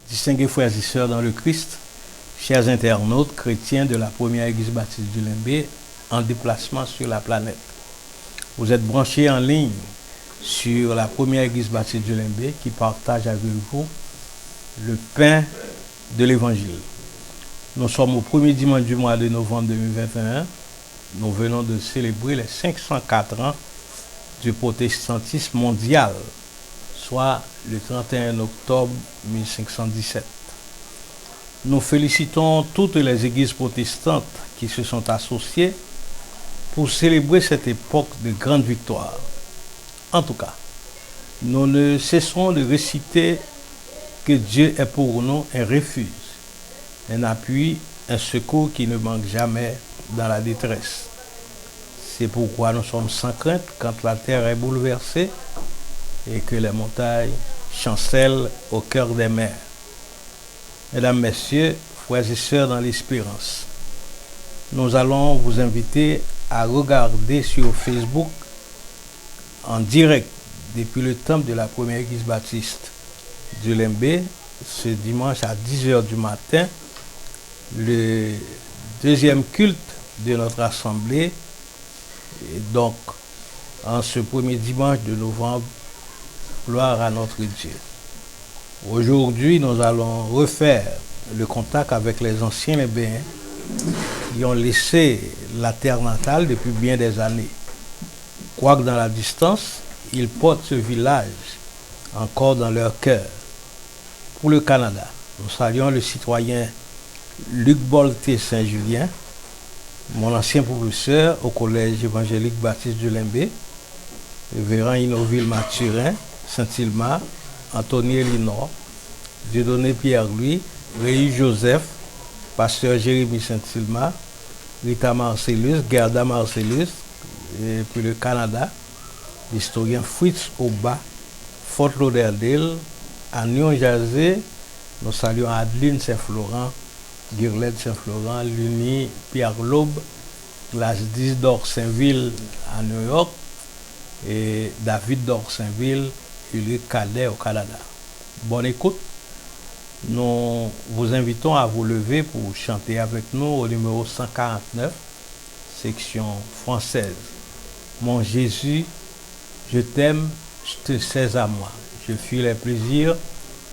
Distingués frères et sœurs dans le Christ, chers internautes chrétiens de la première église baptiste du Limbé en déplacement sur la planète. Vous êtes branchés en ligne sur la première église baptiste du Limbé qui partage avec vous le pain de l'évangile. Nous sommes au premier dimanche du mois de novembre 2021. Nous venons de célébrer les 504 ans du protestantisme mondial, soit le 31 octobre 1517. Nous félicitons toutes les églises protestantes qui se sont associées pour célébrer cette époque de grande victoire. En tout cas, nous ne cesserons de réciter que Dieu est pour nous un refuge, un appui, un secours qui ne manque jamais dans la détresse. C'est pourquoi nous sommes sans crainte quand la terre est bouleversée et que les montagnes chancellent au cœur des mers. Mesdames, Messieurs, frères et sœurs dans l'espérance, nous allons vous inviter à regarder sur Facebook en direct depuis le temple de la première église baptiste du Limbé ce dimanche à 10h du matin le deuxième culte de notre assemblée. Et donc, en ce premier dimanche de novembre, gloire à notre Dieu. Aujourd'hui, nous allons refaire le contact avec les anciens Limbéens qui ont laissé la terre natale depuis bien des années. Quoique dans la distance, ils portent ce village encore dans leur cœur. Pour le Canada, nous saluons le citoyen Luc Bolté Saint-Julien, mon ancien professeur au collège évangélique baptiste du Limbé, révérend Inoville Mathurin, Saint-Hilma, Anthony Elinor, Dieudonné Pierre-Louis, Réi Joseph, pasteur Jérémy Saint-Hilma, Rita Marcellus, Gerda Marcellus, et puis le Canada, l'historien Fritz Oba, Fort Lauderdale, à Nyon-Jazé, nous saluons Adeline Saint-Florent, Guirlaine Saint-Florent, Luni Pierre-Laube, Glasdis d'Orsainville à New York et David d'Orsainville, Ulrich Cadet au Canada. Bonne écoute. Nous vous invitons à vous lever pour chanter avec nous au numéro 149, section française. Mon Jésus, je t'aime, je te sais à moi. Je fuis les plaisirs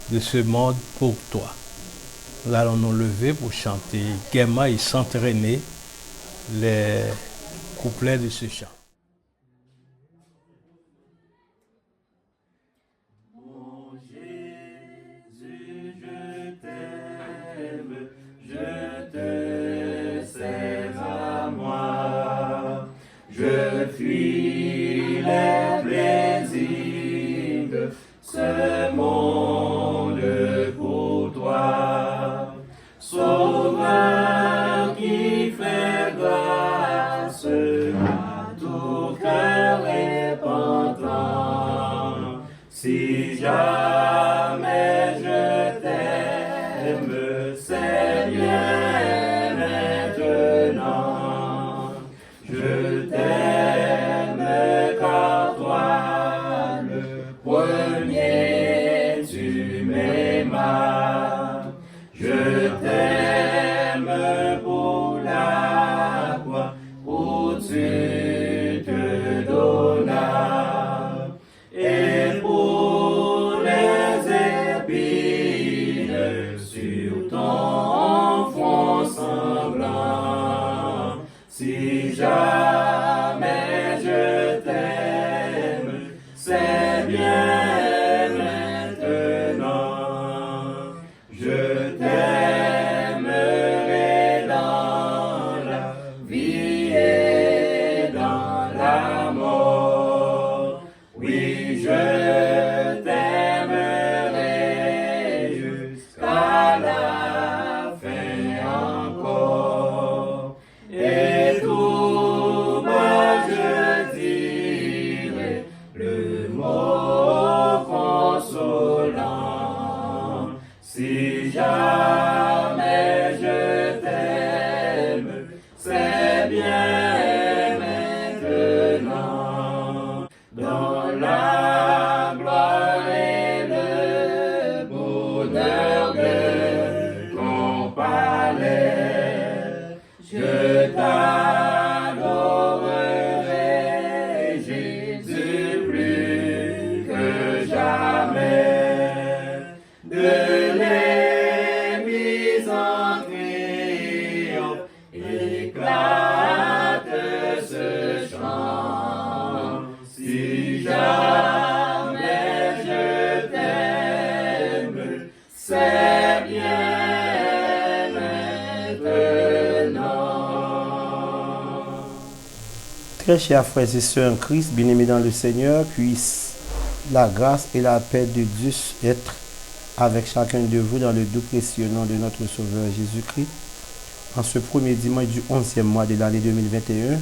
de ce monde pour toi. Nous allons nous lever pour chanter gaiement et s'entraîner les couplets de ce chant. Mon Jésus, je t'aime, je te sais à moi. Je fuis les plaisirs de ce monde pour toi. Sauveur qui fait grâce à tout cœur repentant. Si jamais je t'aime, c'est bien maintenant. Je t'aime car toi, le premier, tu m'aimas. Je t'aime pour la croix où tu te donnas et pour les épines sur ton front sanglant. Si jamais je t'aime, c'est bien maintenant. Je t'aimerai dans la vie et dans la mort. Oui, je t'aimerai jusqu'à la fin encore. Et tout bas je dirai le mot consolant. Si jamais je t'aime, c'est bien maintenant. Dans la gloire et le bonheur de de les mises en triomphe, éclate ce chant. Si jamais je t'aime, c'est bien maintenant. Très chers frères et sœurs en Christ, bien-aimés dans le Seigneur, puisse la grâce et la paix de Dieu être avec chacun de vous dans le doux précieux nom de notre Sauveur Jésus-Christ. En ce premier dimanche du 11e mois de l'année 2021,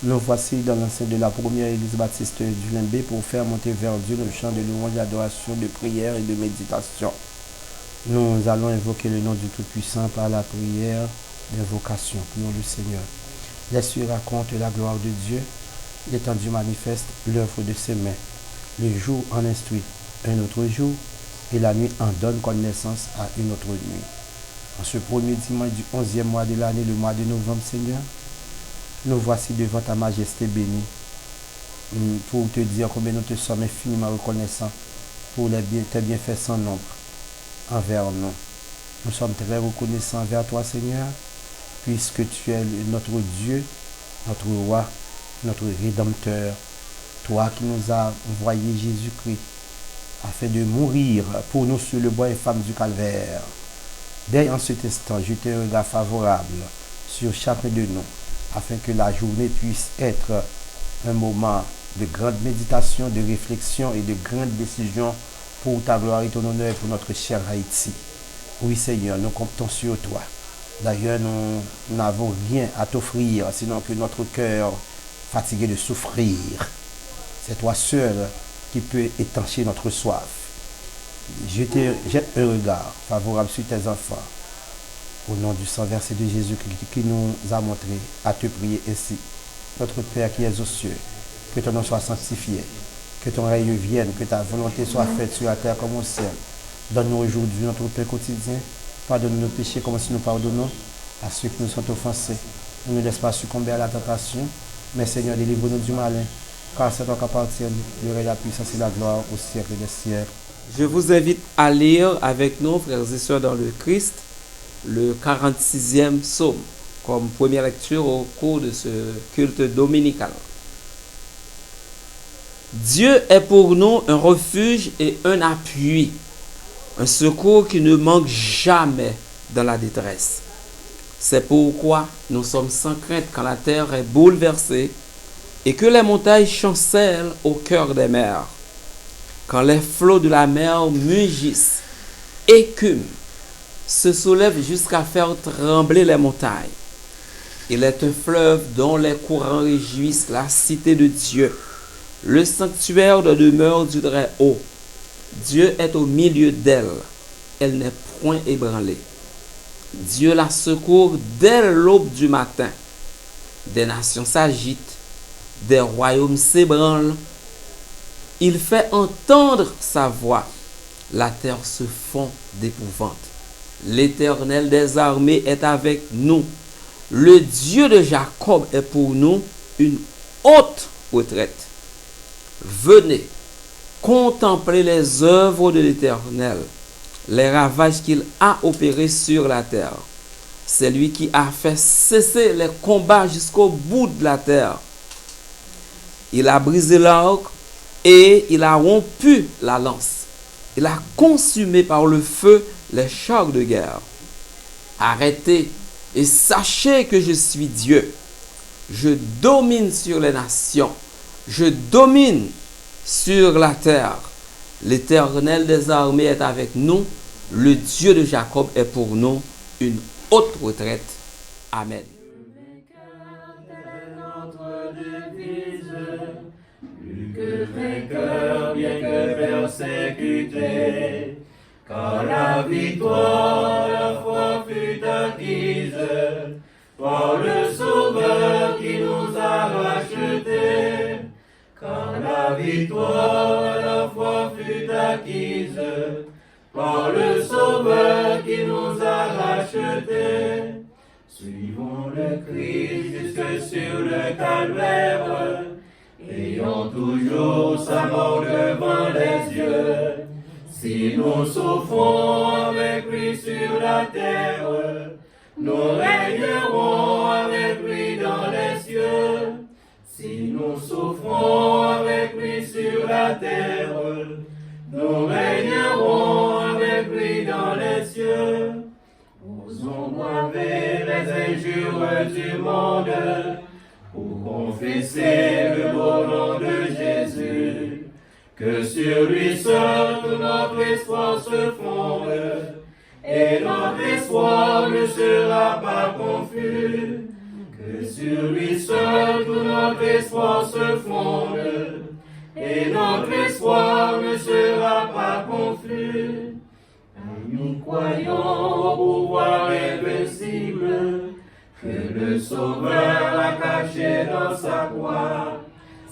nous voici dans l'enceinte de la première église baptiste du Limbé pour faire monter vers Dieu le chant de louange, d'adoration, de prière et de méditation. Nous allons invoquer le nom du Tout-Puissant par la prière d'invocation. Prions le Seigneur. Les cieux racontent la gloire de Dieu, l'étendue manifeste l'œuvre de ses mains. Le jour en instruit un autre jour, et la nuit en donne connaissance à une autre nuit. En ce premier dimanche du 11e mois de l'année, le mois de novembre, Seigneur, nous voici devant ta majesté bénie pour te dire combien nous te sommes infiniment reconnaissants pour tes bienfaits sans nombre envers nous. Nous sommes très reconnaissants envers toi, Seigneur, puisque tu es notre Dieu, notre roi, notre rédempteur. Toi qui nous as envoyé Jésus-Christ afin de mourir pour nous sur le bois infâme du calvaire. Dès en cet instant, je te regarde favorable sur chacun de nous, afin que la journée puisse être un moment de grande méditation, de réflexion et de grandes décisions pour ta gloire et ton honneur et pour notre cher Haïti. Oui Seigneur, nous comptons sur toi. D'ailleurs, nous n'avons rien à t'offrir, sinon que notre cœur fatigué de souffrir. C'est toi seul qui peut étancher notre soif. Jette un regard favorable sur tes enfants. Au nom du sang versé de Jésus-Christ qui nous a montré à te prier ainsi. Notre Père qui es aux cieux, que ton nom soit sanctifié, que ton règne vienne, que ta volonté soit faite sur la terre comme au ciel. Donne-nous aujourd'hui notre pain quotidien. Pardonne nos péchés comme si nous pardonnons à ceux qui nous sont offensés. Ne nous laisse pas succomber à la tentation, mais Seigneur, délivre-nous du malin. Car c'est toi qui appartiennent le règne, la puissance et la gloire au siècle des siècles. Je vous invite à lire avec nous, frères et sœurs dans le Christ, le 46e psaume, comme première lecture au cours de ce culte dominical. Dieu est pour nous un refuge et un appui, un secours qui ne manque jamais dans la détresse. C'est pourquoi nous sommes sans crainte quand la terre est bouleversée et que les montagnes chancellent au cœur des mers. Quand les flots de la mer mugissent, écument, se soulèvent jusqu'à faire trembler les montagnes. Il est un fleuve dont les courants réjouissent la cité de Dieu, le sanctuaire de demeure du Très-Haut. Dieu est au milieu d'elle, elle n'est point ébranlée. Dieu la secourt dès l'aube du matin. Des nations s'agitent, des royaumes s'ébranlent. Il fait entendre sa voix. La terre se fond d'épouvante. L'Éternel des armées est avec nous. Le Dieu de Jacob est pour nous une haute retraite. Venez, contemplez les œuvres de l'Éternel, les ravages qu'il a opérés sur la terre. C'est lui qui a fait cesser les combats jusqu'au bout de la terre. Il a brisé l'arc et il a rompu la lance. Il a consumé par le feu les chars de guerre. Arrêtez et sachez que je suis Dieu. Je domine sur les nations. Je domine sur la terre. L'Éternel des armées est avec nous. Le Dieu de Jacob est pour nous une haute retraite. Amen. Plus que vainqueur, bien que persécuté, quand la victoire la foi fut acquise, par le Sauveur qui nous a rachetés. Quand la victoire la foi fut acquise, par le Sauveur qui nous a rachetés. Suivons le Christ jusque sur le calvaire, ayons toujours sa mort devant les yeux. Si nous souffrons avec lui sur la terre, nous régnerons avec lui dans les cieux. Si nous souffrons avec lui sur la terre, nous régnerons avec lui dans les cieux. Osons braver les injures du monde pour confesser le beau nom de Jésus. Que sur lui seul tout notre espoir se fonde, et notre espoir ne sera pas confus. Que sur lui seul tout notre espoir se fonde, et notre espoir ne sera pas confus. Nous croyons au pouvoir invincible que le Sauveur a caché dans sa croix.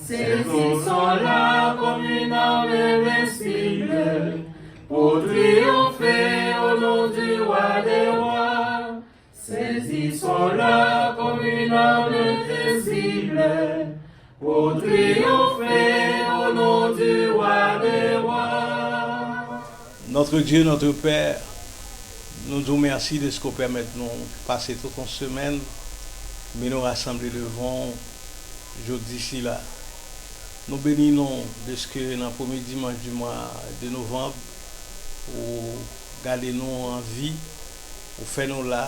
Saisissons là comme une arme invincible pour triompher au nom du roi des rois. Saisissons là comme une arme invincible pour triompher au nom du roi des rois. Notre Dieu, notre Père, nous vous remercions de ce qu'on permet de nous passer toute une semaine, mais nous rassembler devant jeudi ici là. Nous bénissons de ce que dans le premier dimanche du mois de novembre, vous gardez nous en vie, vous faites nous là,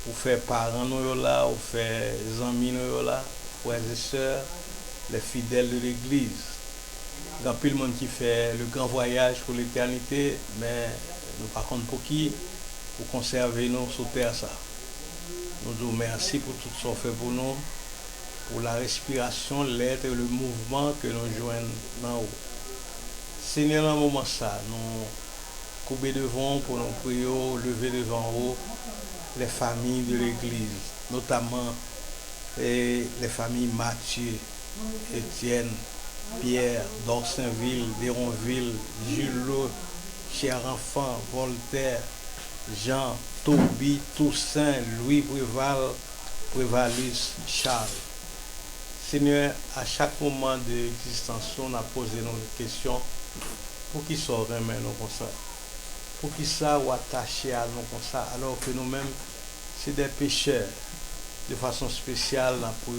vous faites parents nous là, vous faites amis nous là, frères et sœurs, les fidèles de l'église. Il y a plus de monde qui fait le grand voyage pour l'éternité, mais nous par contre pour qui, pour conserver nous sur terre ça. Nous vous remercions pour tout ce qu'on fait pour nous, pour la respiration, l'être et le mouvement que nous joignons dans haut. Seigneur, dans le moment ça, nous couper devant pour nous prier, lever devant haut les familles de l'église, notamment les familles Mathieu, Étienne, Pierre, d'Orsainville, d'Héronville, Jules, Cher Enfant, Voltaire, Jean, Toby, Toussaint, Louis Préval, Prévalus, Charles. Seigneur, à chaque moment de l'existence, on a posé nos questions pour qui soit vraiment nous comme ça. Pour qui ça ou attaché à nous comme ça, alors que nous-mêmes, c'est des pécheurs. De façon spéciale, pour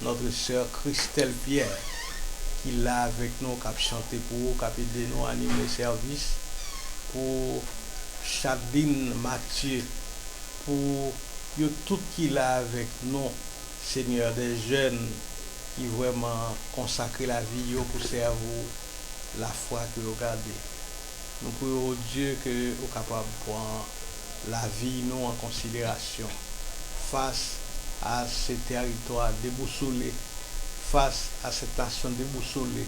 notre sœur Christelle Pierre, qui est là avec nous, qui a chanté pour nous, qui a aidé nous à animer le service, pour Chadine Mathieu, pour tout qui est là avec nous, Seigneur, des jeunes qui vraiment consacrent la vie pour servir la foi que vous gardez. Nous prions au Dieu que vous êtes capable de prendre la vie nous en considération face à ce territoire déboussolé, face à cette nation déboussolée.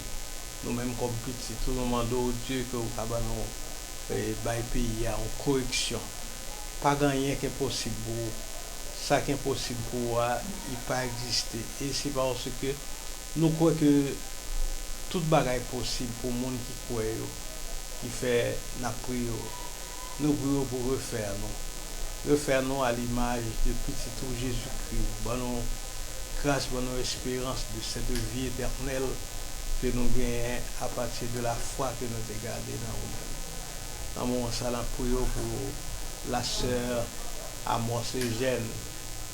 Nous-mêmes comme petits, tout le monde au Dieu que vous êtes capable de pays en correction. Pas rien qui est possible pour ça qui est possible pour moi, il pas exister. Et c'est parce que nous croyons que toute bagaille est possible pour les gens qui croient, qui fait la prière. Nous prions pour refaire nous. Refaire nous à l'image de petit tout Jésus-Christ. Bonne grâce, bonne espérance de cette vie éternelle que nous gagnons à partir de la foi que nous avons gardée dans nous-mêmes. Dans mon salon, prions pour la sœur Amos Eugène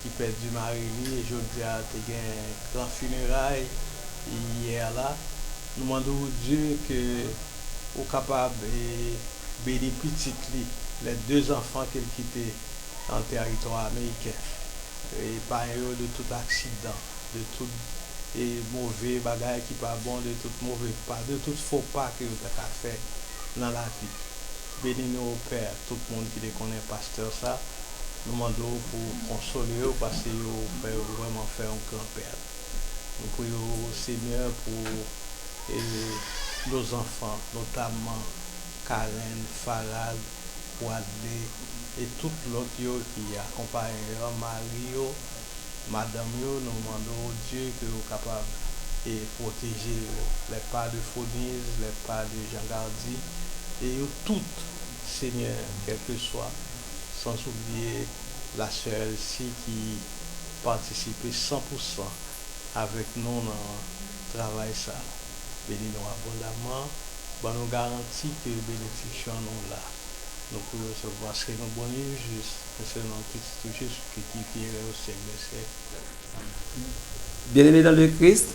qui perd du mari et je dis à un grand funérail hier là. Nous demandons à Dieu que soit capable de bénir petit les deux enfants qu'elle quittait dans le territoire américain. Et par eux de tout accident, de tout mauvais bagage qui pas bon, de tout mauvais pas, de tout faux pas que vous avez fait dans la vie. Bénis-nous au Père, tout le monde qui connaît pasteur ça. Nous demandons pour consoler parce que vous pouvez vraiment faire un grand-père. Nous prions au Seigneur pour nos enfants, notamment Karen, Farad, Wadley et tout l'autre qui accompagne Mario, Madame, nous demandons au Dieu que vous êtes capable de protéger les pas de Fonise, les pas de Jean Gardi et tout, Seigneur, quel que soit. Sans oublier la sœur Elsie qui participait 100% avec nous dans le travail ça. Bénis-nous abondamment Bon, nous garantit que bénédiction nous là. Nous pouvons recevoir ce que nous bon juste. C'est le nom de Christ Jésus qui est au siècle des siècles. Bien-aimés dans le Christ,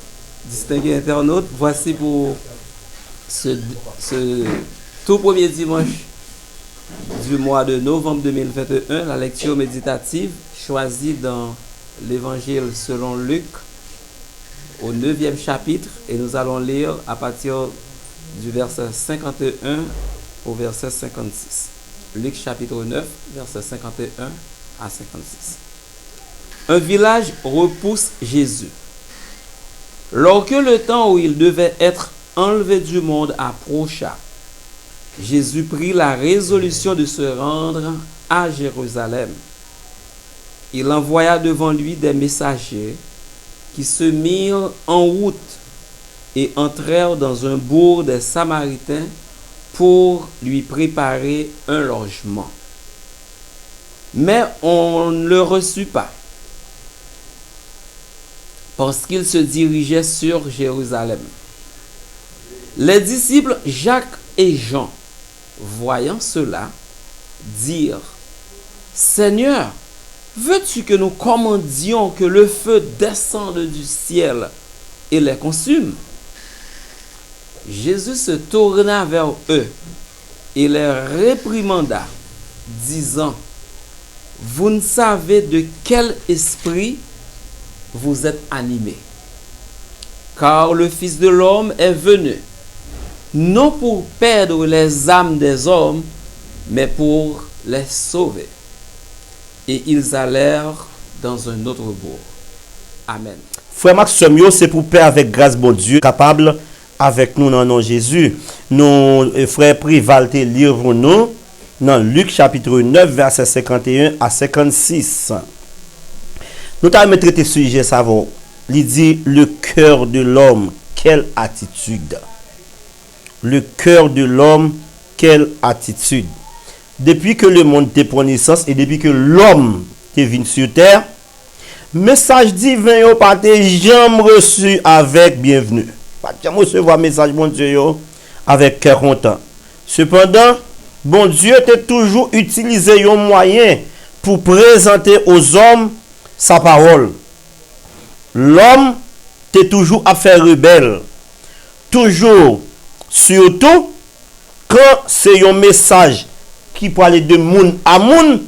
distingués internautes, voici pour ce tout premier dimanche du mois de novembre 2021, la lecture méditative choisie dans l'évangile selon Luc au 9e chapitre, et nous allons lire à partir du verset 51 au verset 56. Luc chapitre 9, verset 51 à 56. Un village repousse Jésus. Lorsque le temps où il devait être enlevé du monde approcha, Jésus prit la résolution de se rendre à Jérusalem. Il envoya devant lui des messagers qui se mirent en route et entrèrent dans un bourg des Samaritains pour lui préparer un logement. Mais on ne le reçut pas, parce qu'il se dirigeait sur Jérusalem. Les disciples Jacques et Jean, voyant cela, dirent: Seigneur, veux-tu que nous commandions que le feu descende du ciel et les consume? Jésus se tourna vers eux et les réprimanda, disant: Vous ne savez de quel esprit vous êtes animés, car le Fils de l'homme est venu, non pour perdre les âmes des hommes, mais pour les sauver. Et ils allèrent dans un autre bourg. Amen. Frère Maxime, c'est pour paix avec grâce, bon Dieu, capable avec nous dans le nom de Jésus. Nous, frère Prival, lire pour nous dans Luc chapitre 9, verset 51 à 56. Nous avons traité ce sujet savant. Il dit le cœur de l'homme, quelle attitude. Le cœur de l'homme, quelle attitude. Depuis que le monde te prend naissance et depuis que l'homme est venu sur terre, message divin n'a pas été jamais reçu avec bienvenue. Pas jamais recevoir message bon Dieu avec cœur content. Cependant, bon Dieu t'a toujours utilisé un moyen pour présenter aux hommes sa parole. L'homme t'a toujours à faire rebelle. Toujours, surtout quand c'est un message qui parle de moun à moun,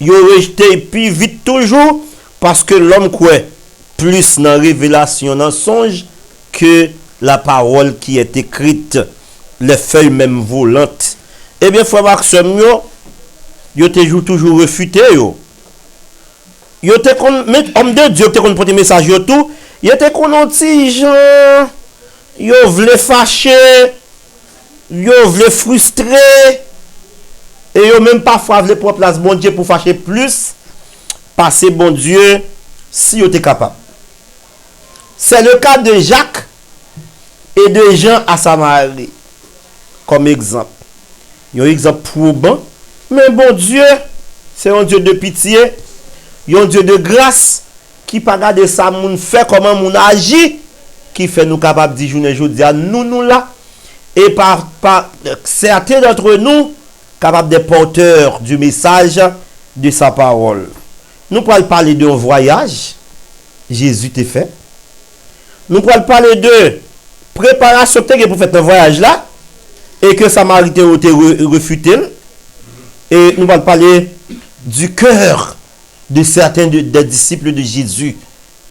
il rejeté plus vite toujours parce que l'homme croit plus dans révélation, dans songe que la parole qui est écrite, les feuilles même volantes. Eh bien, frère Maxime, yo toujours refuté yo. Yo te kon homme de Dieu te kon porter message yo tout, yo te kon anti gens, yo vle fâché, yo vle frustré, et yo même parfois vle prendre place bon Dieu pour fâcher plus, passer bon Dieu si yo te capable. C'est le cas de Jacques et de Jean à Samarie comme exemple. Il y a un exemple probant, mais bon Dieu, c'est un Dieu de pitié, un Dieu de grâce qui pas garder ça moun fait comment moun agit, qui fait nous capable de journée aujourd'hui à nous là, et par certains d'entre nous capables de porteurs du message de sa parole. Nous pourrons parler d'un voyage Jésus t'a fait. Nous pourrons parler de préparation pour faire un voyage là et que Samaritain a été refuté. Et nous allons parler du cœur de certains des disciples de Jésus,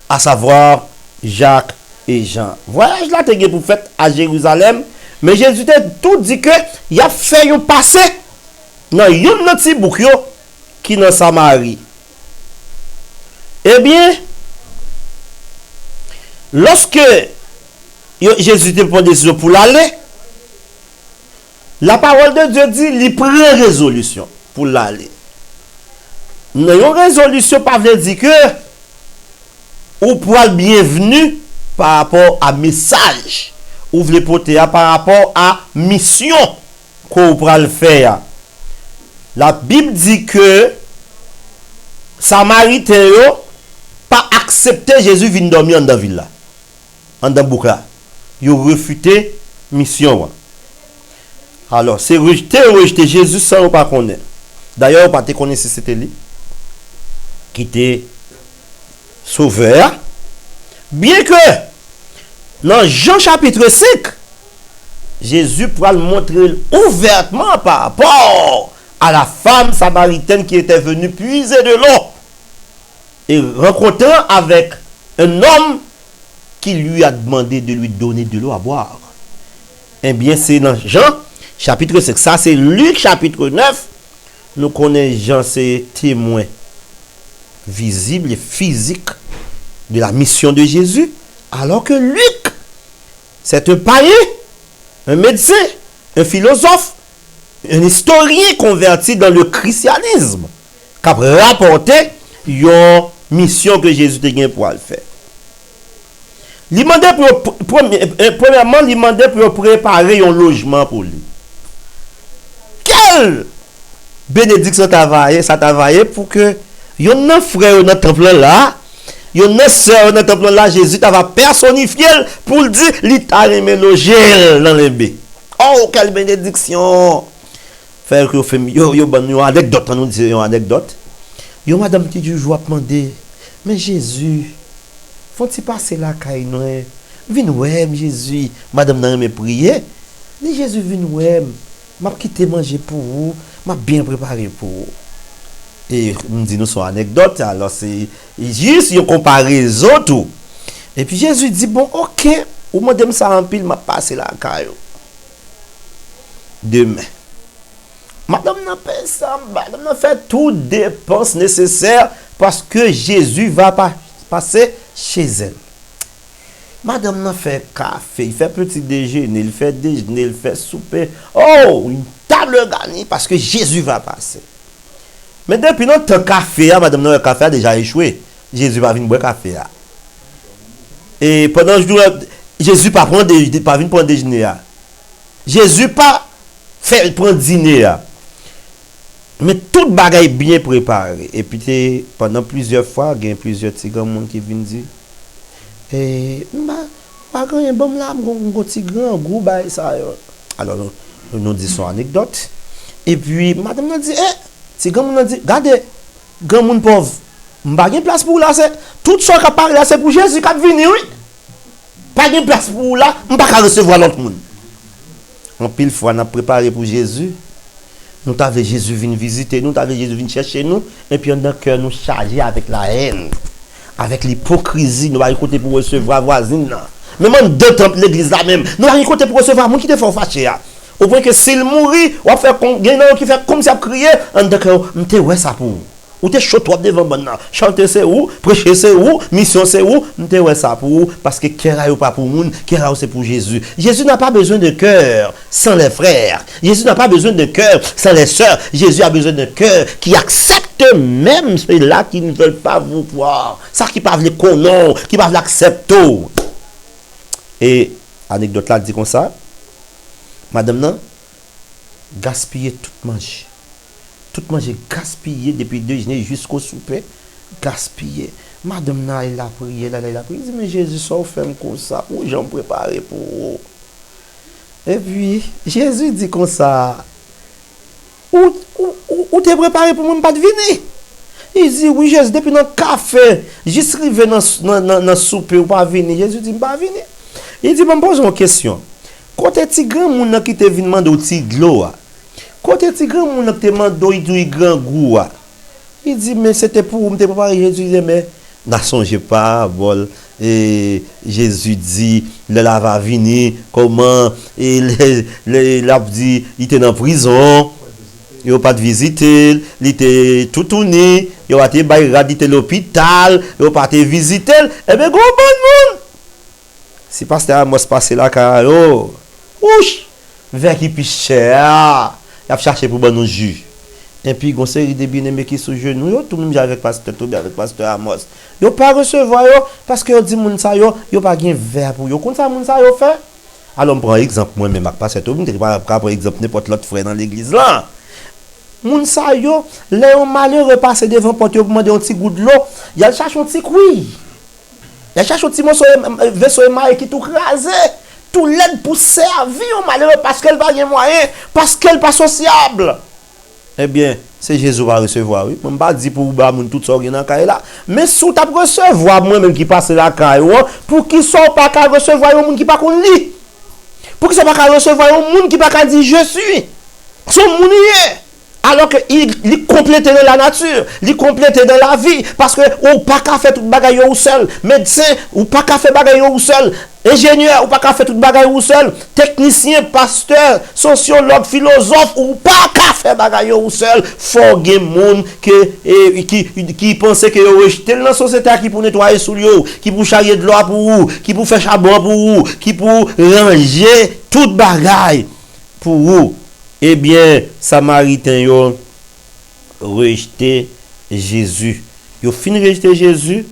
à savoir Jacques et Jean. Voyage là t'es pour faire à Jérusalem, mais Jésus t'a tout dit que il a fait un passé dans un petit bouc qui est dans Samarie. Eh bien, lorsque Jésus te prend décision pour l'aller, la parole de Dieu dit il prend résolution pour l'aller. Une résolution pas veut dire que ou pour le bienvenu par rapport à message ou voulez porter par rapport à mission qu'on pourra le faire. La Bible dit que Samaritain pas accepté Jésus vient dormir dans la ville là. En dans bouc là. Ils ont refuté mission. Alors, c'est rejeter Jésus sans ou pas connaître. D'ailleurs, pas te connaître si c'était lui qui était sauveur. Bien que, dans Jean chapitre 5, Jésus pourra le montrer ouvertement par rapport à la femme samaritaine qui était venue puiser de l'eau et rencontrant avec un homme qui lui a demandé de lui donner de l'eau à boire. Eh bien, c'est dans Jean chapitre 5. Ça, c'est Luc chapitre 9. Nous connaissons Jean, c'est témoin visible et physique de la mission de Jésus. Alors que Luc, c'est un païen, un médecin, un philosophe, un historien converti dans le christianisme, qui a rapporté une mission que Jésus a gagné pour le faire. Premièrement, il demandait pour préparer un logement pour lui. Quelle bénédiction ça travaillait pour que yon nan frère dans le temple là, yon nan sœur dans le temple là, Jésus va personnifier pour le dire, li ta remè loger dans les bé. Oh, quelle bénédiction! Faire que yo ban une anecdote, nous disons une anecdote. Yo madame qui du jour demander, mais Jésus, faut-il passer la caille nous? Vin ouem Jésus, madame nan me prier. Dit Jésus vin ouem, m'a quitté manger pour vous, m'a bien préparé pour vous. Et nous disons son anecdote, alors c'est juste une comparaison tout. Et puis Jésus dit bon, OK, ou madame ça en pile m'a passé la caille. Demain. Madame n'a pas ça, madame n'a fait toutes dépenses nécessaires parce que Jésus va passer chez elle. Madame n'a fait café, il fait petit déjeuner, il fait déjeuner, il fait souper. Oh, une table garnie parce que Jésus va passer. Mais depuis notre café, madame n'a café a déjà échoué. Jésus va venir boire café. Et pendant ce jour, Jésus pas venir prendre déjeuner. Jésus pas faire prendre dîner. Mais toute bagaille bien préparée. Et puis pendant plusieurs fois, il y a plusieurs petits grands monde qui viennent dire et pas grand bon là, mon petit grand gros bail ça. Alors nous disons son anecdote. Et puis madame nous dit petit grand monde dit regardez grand monde pauvre. M'pa gen place pour là, c'est tout ce qui parle là c'est pour Jésus qui venir oui. Pas gen place pour là, m'pa ka recevoir l'autre monde. En pile fois on a préparé pour Jésus. Nous t'avons Jésus venu visiter nous, t'avons Jésus venu chercher nous, et puis on a cœur nous chargé avec la haine, avec l'hypocrisie, nous allons écouter pour recevoir voisine. Même deux temples l'église là même, nous allons écouter pour recevoir moun qui te font fâcher. Au point que s'il mourit, on va faire qui fait comme ça crier, on a cœur, m'te ouais ça pour. Ou te chaud toi devant maintenant. Chanter c'est où, prêcher c'est où, mission c'est où, m'te ouais ça pour parce que cœur pas pour moun, cœur c'est pour Jésus. Jésus n'a pas besoin de cœur sans les frères. Jésus n'a pas besoin de cœur sans les sœurs. Jésus a besoin de cœur qui accepte même ceux-là qui ne veulent pas vous voir. Ça qui parle les connaît, qui parle l'accepter. Et anecdote là dit comme ça. Madame non gaspiller tout manger. Tout manger gaspillé depuis déjeuner jusqu'au souper, gaspillé. Madame na elle a prié, elle a prié, dit mais Jésus ça fait comme ça, pour j'en préparer pour vous. Et puis Jésus dit comme ça, ou t'es préparé pour moi pas de venir. Il dit oui Jésus depuis dans café, juste arrivé dans souper ou pas venir. Jésus dit pas venir. Il dit me pose une question. Quand t'es grand moun qui te vient demander au petit gloire. Côté petit grand monde qui te demande du grand goût. Il dit mais c'était pour me préparer. Jésus dit mais n'a songez pas vol et Jésus dit le là va venir comment et l'a dit il était en prison. Il n'a pas de visiter, il était tout tourné, il a été radité l'hôpital, il n'a pas été visiter. Eh bien, gros bon monde. Si pasteur Amos passe là caro. Ouch, vers qui plus cher. Il a cherché pour bon jus. Et puis, il y a une série de bien-aimés qui sont genoux, tout le monde avec pasteur Tobi, avec pasteur Amos. Ils ne pas recevoir parce que dit moun sa yo, yo pas gen verre pour yo. Comme ça moun sa yo fait. Alors on prend exemple moi même avec pasteur Tobi, je pas prendre exemple n'importe l'autre frère dans l'église là. Moun sa yo, les malheureux passer devant porte pour demander un petit goût de l'eau, il a cherché un petit couille. Il a cherché un petit morceau vaisseau maïs qui tout crasé. tout l'aide pour servir au malheureux parce qu'elle va rien moyen, parce qu'elle pas sociable. Eh bien, c'est Jésus va recevoir, oui. Je ne pas dire pour vous tout ça dans la là. Mais si vous recevoir moi-même qui passe la caille, pour qu'ils ne soient pas qu'à recevoir un monde qui pas qu'on lit. Pour qu'ils ne soient pas qu'à recevoir un monde qui pas qu'à dire je suis. Son monde y est. Alors qu'il complète dans la nature, il complète dans la vie, parce que ou pas qu'à faire tout bagaille ou seul, médecin ou pas qu'à faire bagaille ou seul, ingénieur ou pas qu'à faire tout bagaille ou seul, technicien, pasteur, sociologue, philosophe ou pas qu'à faire bagaille ou seul, faut que monde qui pensait que rejeter dans la société qui pour nettoyer sous l'eau, qui pour charrier de l'eau pour vous, qui pour faire charbon pour vous, qui pour ranger toute bagaille pour vous. Eh bien, Samaritain yo rejeté Jésus. Yo fin rejeté Jésus.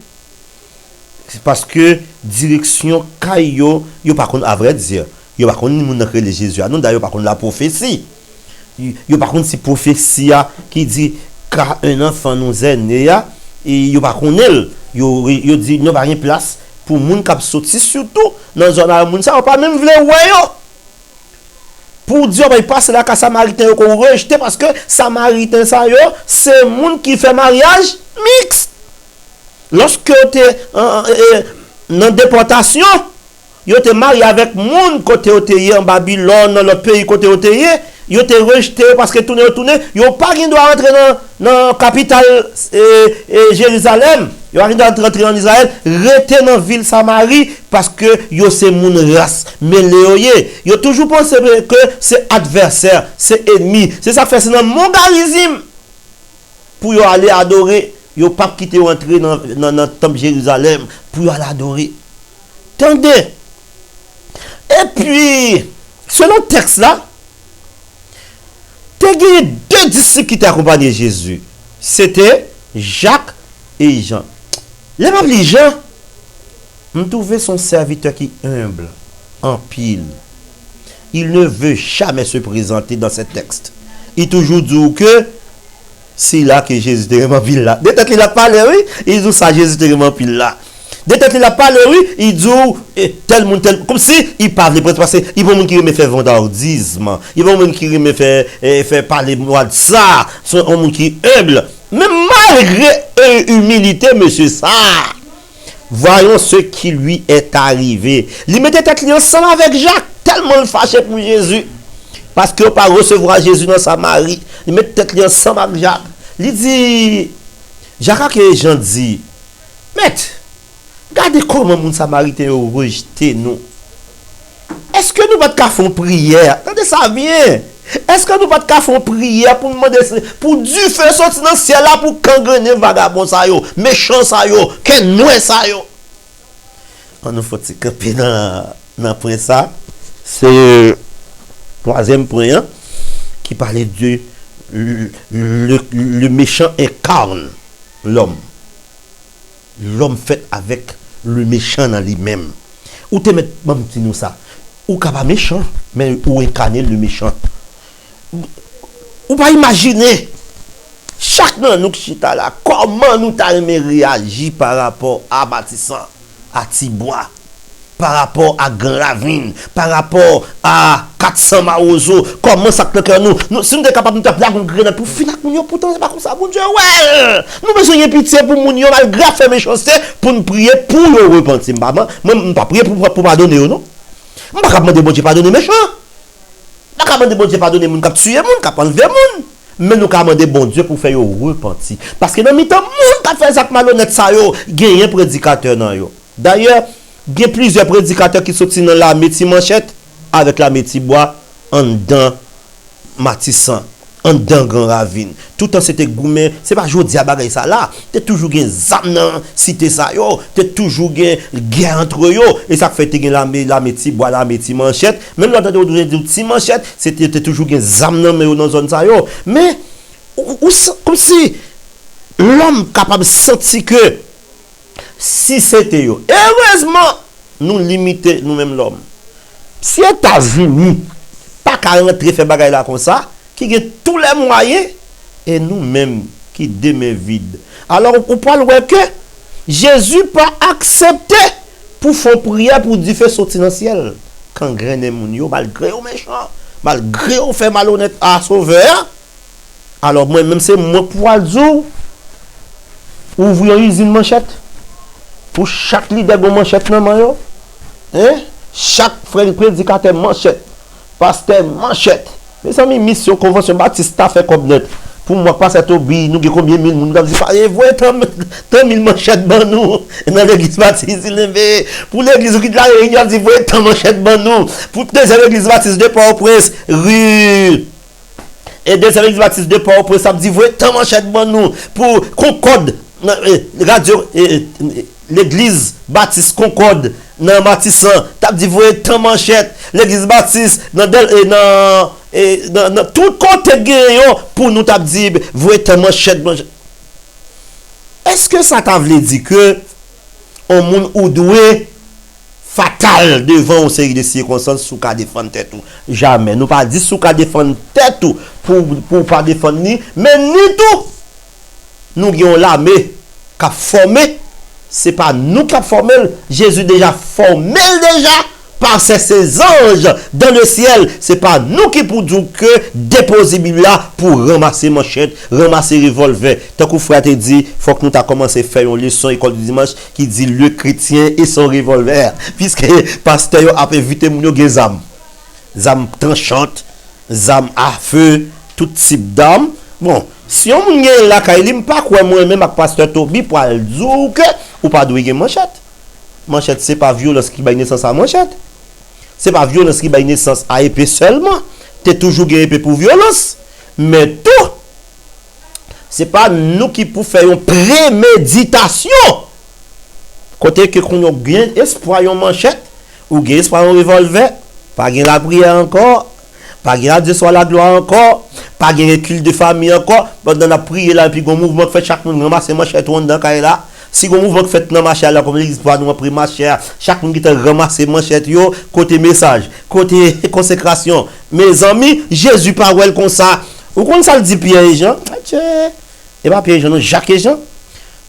C'est parce que direction kayo, yo pas contre à vrai dire, yo pas contre moun créer Jésus. Non d'ailleurs pas contre la prophétie. Yo pas contre si prophétie qui dit car un enfant nous est né et yo pas contre elle. Yo dit non pas rien place pour moun k'ap sorti surtout dans zone à moun ça pas même vle ouais yo. Pour dire il passe là qu'à Samaritain qu'on rejeté parce que Samaritain ça yo c'est monde qui fait mariage mixte. Lorsque tu es en déportation, yo te marié avec monde côté en Babylone dans le pays côté yo te rejeté parce que tourner yo pas qui doit rentrer dans capitale Jérusalem. Yo arrive à rentrer en Israël, rester dans ville Samarie parce que yo c'est moun race mêlé yo toujours pensé que c'est adversaire, c'est ennemi. C'est ça fait c'est dans mongarisme pour yo aller adorer, yo pas quitter rentrer dans le temple Jérusalem pour yo aller adorer. Attendez. Et puis selon le texte là, tu as deux disciples qui t'accompagnaient Jésus. C'était Jacques et Jean. Les mêmes Jean, on trouvait son serviteur qui est humble, en pile. Il ne veut jamais se présenter dans ce texte. Il toujours dit que c'est là que Jésus était vraiment pile là. Dès qu'il a parlé, oui, il dit ça, Jésus était vraiment pile là. Dès qu'il a parlé, oui, il dit tel monde, comme si il parle parce qu'il y a des gens qui me fait vandalisme, il y a des gens qui me fait parler moi de ça, c'est un monde qui est humble. Mais malgré humilité, monsieur ça, voyons ce qui lui est arrivé. Il mettait tête ensemble avec Jacques, tellement fâché pour Jésus. Parce qu'il n'a pas recevoir Jésus dans Samarie. Il mettait tête ensemble avec Jacques. Il dit, Jacques et Jean dit, maître, regardez comment mon Samaritain a rejeté nous. Est-ce que nous ne pouvons pas faire une prière? Regardez ça bien. Est-ce que nous ne pouvons pas faire une prière pour demander pour du feu sortir dans le ciel là pour gangrener vagabond ça yo, méchant ça yo, que nous ça yo. On nous faut camper dans point ça. C'est le troisième point qui parlait de le méchant incarne l'homme. L'homme fait avec le méchant dans lui-même. Ou te mettre nous ça. Ou pas méchant, mais ou incarner le méchant. Ou pas imaginer chaque nous qui là comment nous t'allons réagir par rapport à Bâtissant, à Tibois, par rapport à Grand Ravine, par rapport à 400 Maozo, comment ça que nous si nous sommes capables de nous taper une grenade pour finir avec nous, pourtant c'est pas comme ça, bon Dieu, ouais, nous besoin de pitié pour nous, malgré faire méchanceté, pour nous prier pour le repentir. Moi, pas prier pour pardonner, non? Je ne peux pas demander bon Dieu pardonner méchant. Je ne peux pas demander bon Dieu pardonner moun qui tuer moun, qui enlever moun. Mais nous avons demandé bon Dieu pour faire repentir. Parce que dans le temps, moun qui fait ça malhonnête ça yo, il y a un prédicateur dans yo. D'ailleurs, il y a plusieurs prédicateurs qui sont dans la métier manchette avec la métier bois en dedans Matissant, en dedans Grand Ravine. Tout le temps c'était gourmet, c'est pas jodi à bagay ça là. Tu toujours gen zam nan cité ça yo, tu toujours gen guerre entre yo et ça fait te la métier bois la métier manchette. Même là tu dit petit manchette, c'était toujours gen zam nan mais dans zone ça yo. Mais comme si l'homme capable de sentir que si c'était yo. Heureusement, nous limiter nous-mêmes l'homme. Si États-Unis pas qu'à rentrer faire bagaille là comme ça, qui a tous les moyens et nous-mêmes qui demeure vide. Alors on parle que Jésus pas accepté pour faire prière pour Dieu faire sortir dans le ciel. kangrene moun yo, malgré ou méchant, malgré ou fait malhonnête à sauveur. Alors moi-même c'est moi poilzou, ouvrir une usine manchette. Pour chaque leader de manchette dans man yo. Hein? Chaque frère prédicateur manchette. Pasteur manchette. Mes amis, mission convention baptiste fait comme net. Pour moi, pas cette obi, nous avons combien de mille nous avons dit, vous voyez, tant mille manchettes dans nous, dans l'église baptiste, pour l'église qui de la Réunion, vous voyez, tant manchettes dans nous, pour deuxième église baptiste de Port-au-Prince, rue, et deuxième église baptiste de Port-au-Prince, ça me dit, vous voyez, tant manchettes dans nous, pour Concorde, radio, l'église baptiste Concorde, dans Matissan, tu as dit, vous voyez, tant manchettes, l'église baptiste, dans tout côté gagnant pour nous t'a dit vous êtes manchette. Est-ce que ça t'a voulu dire que on monde ou doué fatal devant une série de circonstances sous qu'à défendre tête tout? Jamais. Nous pas dit sous qu'à défendre tête tout pour pas défendre ni, mais ni tout. Nous avons l'armée qui a formé, c'est pas nous qui a formé, Jésus déjà formé déjà. Parce que ces anges dans le ciel, c'est pas nous qui pour dire que déposer Bible là pour ramasser manchette, ramasser revolver. Tant que frère te dit, faut que nous t'a commencé à faire une leçon école du dimanche qui dit le chrétien et son revolver. Puisque pasteur a évité mon des armes. Armes tranchantes, armes à feu, tout type d'armes. Bon, si on est là, il n'y a pas quoi moi-même avec pasteur Tobi pour dire que ou pas doué manchette. Manchette, c'est pas violence qui baille naissance à manchette. C'est pas violence qui baille naissance à épée seulement. Tu es toujours gagné épée pour violence. Mais tout, c'est pas nous qui pour faire une préméditation. Côté que qu'on a bien espoir en manchette, ou bien espoir en revolver, pas gain la prière encore, pas gain la Dieu soit la gloire encore, pas gain culte de famille encore, pendant la prière là, puis un mouvement fait chaque monde ramasser manchette ou dans là. Si vous mouvement fait dans marché là comme l'église pour nous après marché, chaque monde qui t'a ramassé manchette yo côté message, côté consécration. Mes amis, Jésus parole comme ça. Ou comme ça le dit Pierre et Jean. Et pas Pierre et Jean, non, Jacques et Jean.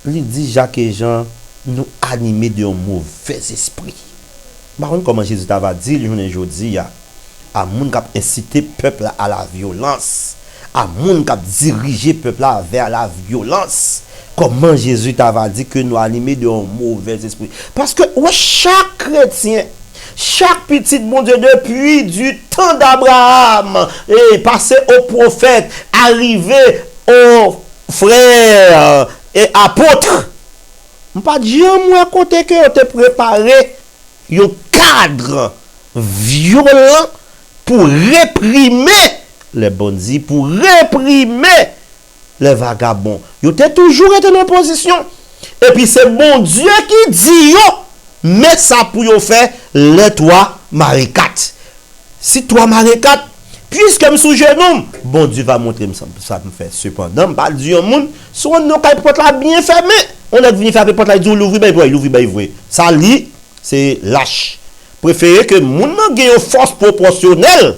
Il dit Jacques et Jean nous animés de mauvais esprit. Par contre comment Jésus t'avait dit le jour aujourd'hui à monde qui a incité peuple à la violence, à monde qui a dirigé peuple vers la violence. Comment Jésus t'avait dit que nous animés de mauvais esprit? Parce que chaque chrétien, chaque petit bon Dieu depuis du temps d'Abraham, et passé au prophète, arrivé aux frères et apôtres, pas jamais à côté que te préparé un cadre violent pour réprimer les bandits, pour réprimer les vagabonds. Ils ont toujours été en position. Et puis c'est bon Dieu qui dit yo, mais ça pour yo faire les toi maricat. Si toi maricat, puisque me sous genou, bon Dieu va montrer ça me fait. Cependant, pas Dieu monde, soit nous kay porte la bien fermé. On est venu faire porte la dit l'ouvrir ben l'ouvrir ben vrai. Ça li c'est lâche. Préférez que moun nan gagne une force proportionnelle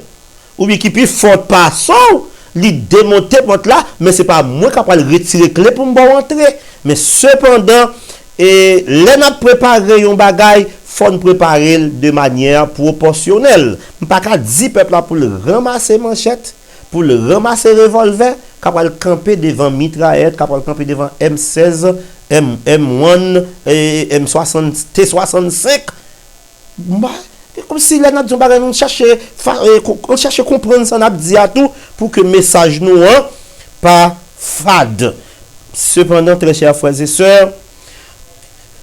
ou bien qui puis fort passant. Li démonter porte là, mais c'est pas moi qui va retirer clé pour me rentrer. Mais cependant, et les n'a préparé un bagay, faut préparer de manière proportionnelle. Pas qu'à 10 peuple là pour le ramasser manchette, pour le ramasser revolver, capable camper devant mitraillette, capable camper devant M16, M1 et M60 T65. Comme si les gens on cherche comprendre ça n'a dit à tout pour que message nous pas fade. Cependant très chers frères et sœurs,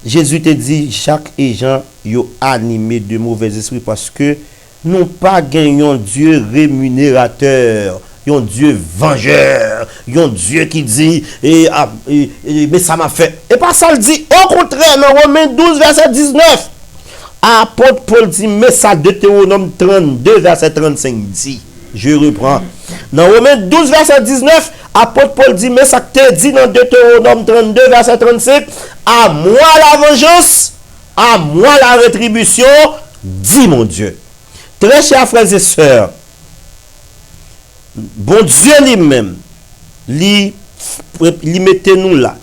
Jésus te dit Jacques et Jean yo animé de mauvais esprits parce que nous pas gagnons Dieu rémunérateur, un Dieu vengeur, un Dieu qui dit mais ça m'a fait. Et pas ça le dit, au contraire dans Romains 12 verset 19. Apôtre Paul dit, mais ça Deutéronome 32, verset 35 dit, je reprends. Dans Romains 12, verset 19, apôtre Paul dit, mais ça te dit dans Deutéronome 32, verset 35, à moi la vengeance, à moi la rétribution, dit mon Dieu. Très chers frères et sœurs, bon Dieu lui-même, lui mettez nous là,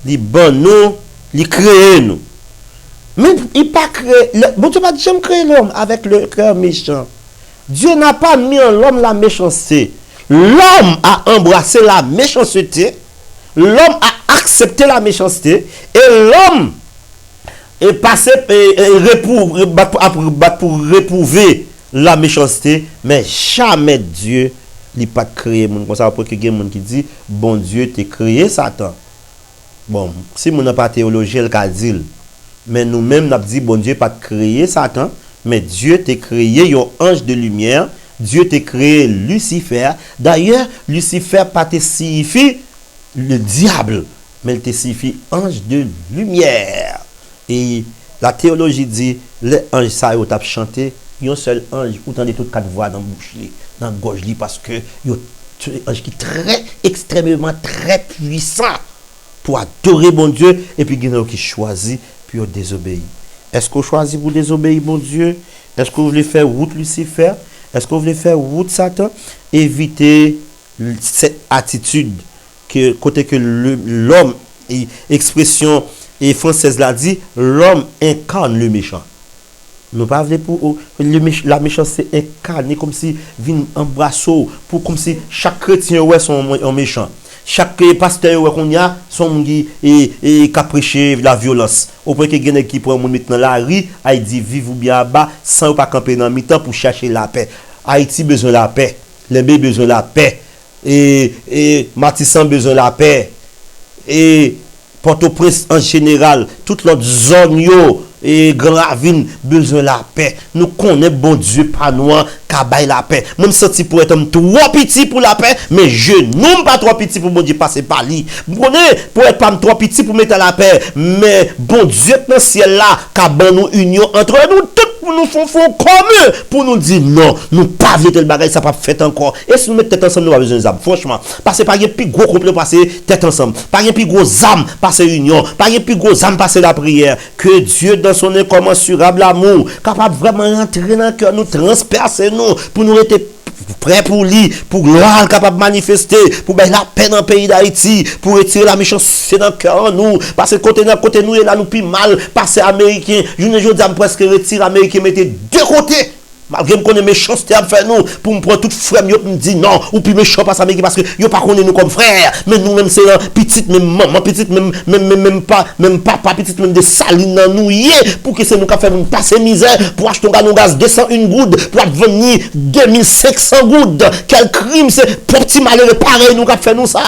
lui ban nous, lui crée nous. Mais il pas créé, bon Dieu pas jamais créé l'homme avec le cœur méchant. Dieu n'a pas mis en l'homme la méchanceté. L'homme a embrassé la méchanceté. L'homme a accepté la méchanceté. Et l'homme est passé pour réprouver la méchanceté. Mais jamais Dieu n'a pas créé. Comme ça, après que il y a des gens qui disent, bon Dieu t'a créé Satan. Bon, si on n'a pas théologie, elle a dit. Mais nous-mêmes, nous avons dit, bon Dieu n'a pas créé Satan. Mais Dieu t'a créé un ange de lumière. Dieu t'a créé Lucifer. D'ailleurs, Lucifer pas te signifie le diable, mais il te signifie ange de lumière. Et la théologie dit, les anges, ça, ils ont chanté, il y a un seul ange, ou t'en toutes quatre voix dans la bouche, dans la gorge, parce que il y a un ange qui est très, extrêmement, très puissant pour adorer bon Dieu, et puis il y en a qui choisit, puis ils désobéissent. Est-ce qu'on choisit pour désobéir, bon Dieu? Est-ce que vous voulez faire route Lucifer? Est-ce que vous voulez faire route Satan? Évitez cette attitude que côté que l'homme, expression et française l'a dit, l'homme incarne le méchant. Nous pas pour la méchanceté incarnée comme si vient embrasser pour comme si chaque chrétien ouais son méchant. Chaque pasteur ouais qu'on y a son qui prêcher la violence. Au point que quelqu'un qui prend monde maintenant la rue, il dit vivez bien bas sans pas camper dans mi-temps pour chercher la paix. Haïti besoin de la paix, les bébés besoin de la paix et Matissan besoin de la paix et Port-au-Prince en général, toute l'autre zone yo et Grand Ravine besoin de la paix. Nous connaissons bon Dieu pas nous qui baille la paix. Même senti pour être trop petit pour la paix, mais je non pas trop petit pour bon Dieu passer par lui. Vous connaissez pour être pas trop petit pour mettre la paix, mais bon Dieu dans le ciel là qui ban nous union entre nous tous pour nous font commun pour nous dire non, nous pas veut tel bagage ça pas fait encore. Et si nous mettons tête ensemble nous pas besoin d'armes franchement parce que pas un plus gros complet passer tête ensemble, pas un plus gros âme passer union, pas un plus gros âme passer la prière que Dieu dans son incommensurable amour capable vraiment rentrer dans le cœur nous transpercer nous pour nous être prêt pour lui, pour gloire capable de manifester, pour la paix dans le pays d'Haïti, pour retirer la méchanceté dans le cœur en nous, parce que côté nous et là nous plus mal, parce que américain, je ne dis presque retirer américain, mettez deux côtés. Malgré que nous méchanceté à faire nous, pour me prendre tout frère, me dit non, ou puis méchant pas américain parce que yo pas connaît nous comme frère, mais nous même c'est petite même maman, petite même papa, petite même des salines dans nous pour que c'est nous qui faire nous passer misère pour acheter un gaz 201 gouttes pour venir 2500 gouttes. Quel crime c'est pour petit malheureux pareil nous qui fait nous ça.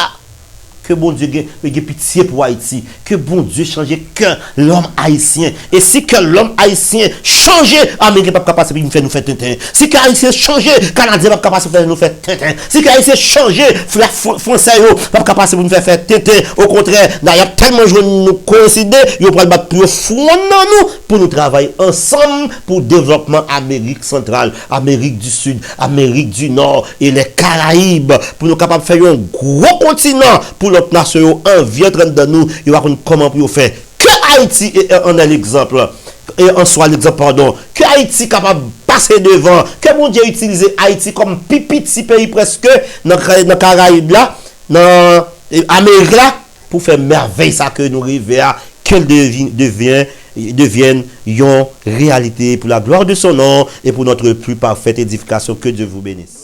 Que bon Dieu ait pitié pour Haïti. Que bon Dieu change que l'homme haïtien. Et si que l'homme haïtien change, Américain pas capable de nous faire tintin. Si que haïtien change, Canadien pas capable de nous faire tintin. Si que haïtien change, français pas capable de nous faire tintin. Au contraire, d'ailleurs tellement je nous coïncider, ils prennent battre plus fond dans nous pour nous travailler ensemble pour le développement Amérique centrale, Amérique du Sud, Amérique du Nord et les Caraïbes pour nous capables de faire un gros continent pour l'autre nation en viendra de nous, il va comment pour faire que Haïti en est l'exemple et en soit l'exemple pardon, que Haïti capable de passer devant, que mon Dieu utilise Haïti comme petit pays presque dans Caraïbes là, dans Amérique là pour faire merveille ça que nous rêvons à qu'elle devienne une réalité pour la gloire de son nom et pour notre plus parfaite édification. Que Dieu vous bénisse.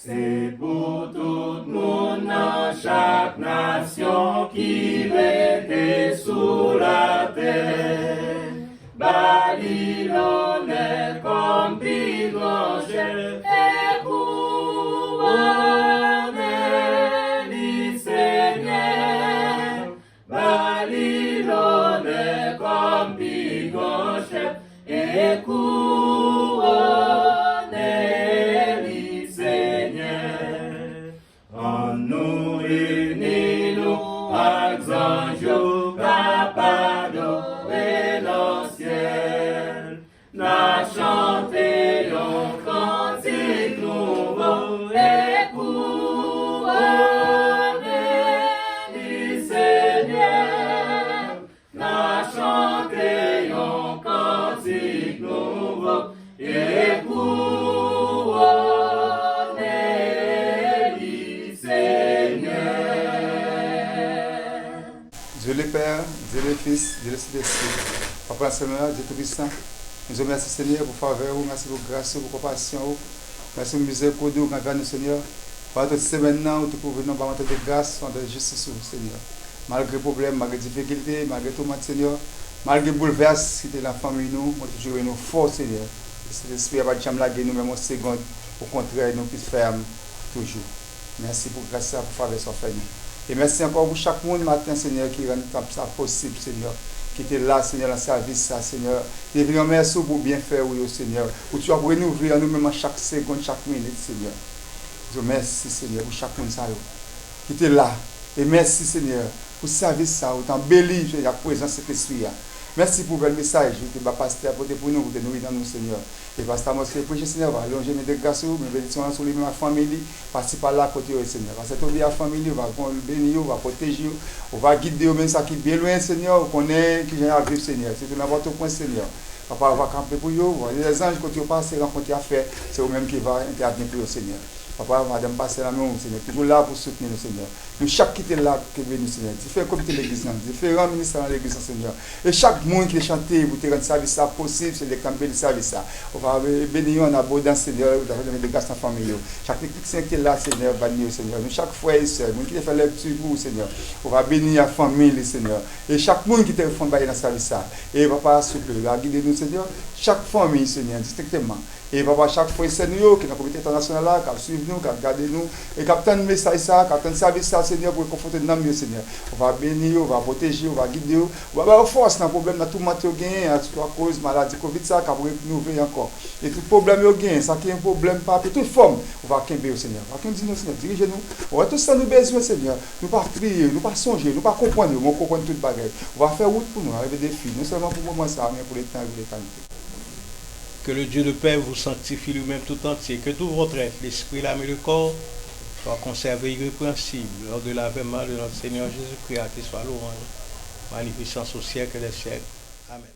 C'est pour tout le monde dans chaque nation qui était sous la terre. Babylone est comme bigrange et couronne du Seigneur. Babylone est comme bigrange et couronne du Seigneur. En nous réunis, nous, anges, capables d'adorer l'ancien. N'a chanté un cantique nouveau et couronné du Seigneur. N'a chanté un cantique nouveau et couronné du Seigneur. Dieu le Père, Dieu le Fils, Dieu le Saint-Esprit. Papa Seigneur, Dieu Tout-Puissant, nous vous remercions Seigneur pour faveur, merci pour grâce, pour compassion, merci pour miséricorde envers nous Seigneur. Par toute semaine, nous te pouvons nous de grâce, de justice Seigneur. Malgré les problèmes, malgré les difficultés, malgré tout le monde Seigneur, malgré le bouleverse qui était la famille, nous toujours nous forts Seigneur. L'Esprit va jamais laguer nous même en seconde, au contraire, nous puissions faire toujours. Merci pour grâce, pour faveur, soit fait. Et merci encore pour chaque monde matin, Seigneur, qui rend ça possible, Seigneur. Qui était là, Seigneur, dans le service, Seigneur. Et vraiment, merci pour bien faire, oui, Seigneur. Pour tu as renouvelé en nous-mêmes chaque seconde, chaque minute, Seigneur. Je merci, Seigneur, pour chaque monde, qui était là. Et merci, Seigneur, pour le service, ça, autant béli, la présence de cet esprit. Merci pour le message que le pasteur a apporté pour nous nourrir dans nous, Seigneur. Et pasteur, moi, c'est prêcher, Seigneur, va allonger mes grâces, mes bénédictions sur ma famille, participer à la côté, Seigneur. Parce que la famille, on va bénir, on va protéger, on va guider, même ça qui est bien loin, Seigneur, on connaît qui vient à vivre, Seigneur. C'est tout n'importe point, Seigneur. Papa va camper pour eux, les anges, quand tu passes, rencontrer à faire, c'est eux-mêmes qui vont intervenir pour eux, Seigneur. Papa, madame, passez la main, Seigneur. Toujours là pour soutenir nous, Seigneur. Nous, chaque qui est là, qui est venu, Seigneur. Différents comités de l'église, différents ministres dans l'église, Seigneur. Et chaque monde qui est chanté, vous te rendre service possible, c'est le camper de service. On va bénir en abondance, Seigneur, vous avez donné des grâces dans la famille. Chaque chrétien qui est là, Seigneur, va bénir, Seigneur. Nous, chaque frère et soeur, nous qui fait le petit bout, Seigneur. On va bénir la famille, Seigneur. Et chaque monde qui est fond dans le service. Et papa, s'il vous plaît, guidez-nous, Seigneur. Chaque famille, Seigneur, distinctement. Et papa, chaque fois, Seigneur, qui est dans le comité international là, qui suit nous, qui regarde nous, et qui attend le message, qui attend le service, Seigneur, pour conforter dans mieux, Seigneur. On va bénir, on va protéger, on va guider, on va avoir force dans le problème, dans tout le monde qui a à cause de la maladie Covid, ça, qui va renouveler encore. Et tout problème, ça qui est un problème, pas de toute forme, on va camper au Seigneur. On va camper au Seigneur, dirigez-nous. On va tout ça nous besoin, Seigneur. Nous pas trier, nous pas songer, nous pas comprendre, nous comprendre toute bagarre. On va faire route pour nous, arriver des filles, non seulement pour moi, ça, mais pour les temps et l'éternité. Que le Dieu de paix vous sanctifie lui-même tout entier. Que tout votre être, l'esprit, l'âme et le corps, soient conservés irrépréhensibles lors de l'avènement de notre Seigneur Jésus-Christ, qui soit louange, magnificence au siècle des siècles. Amen.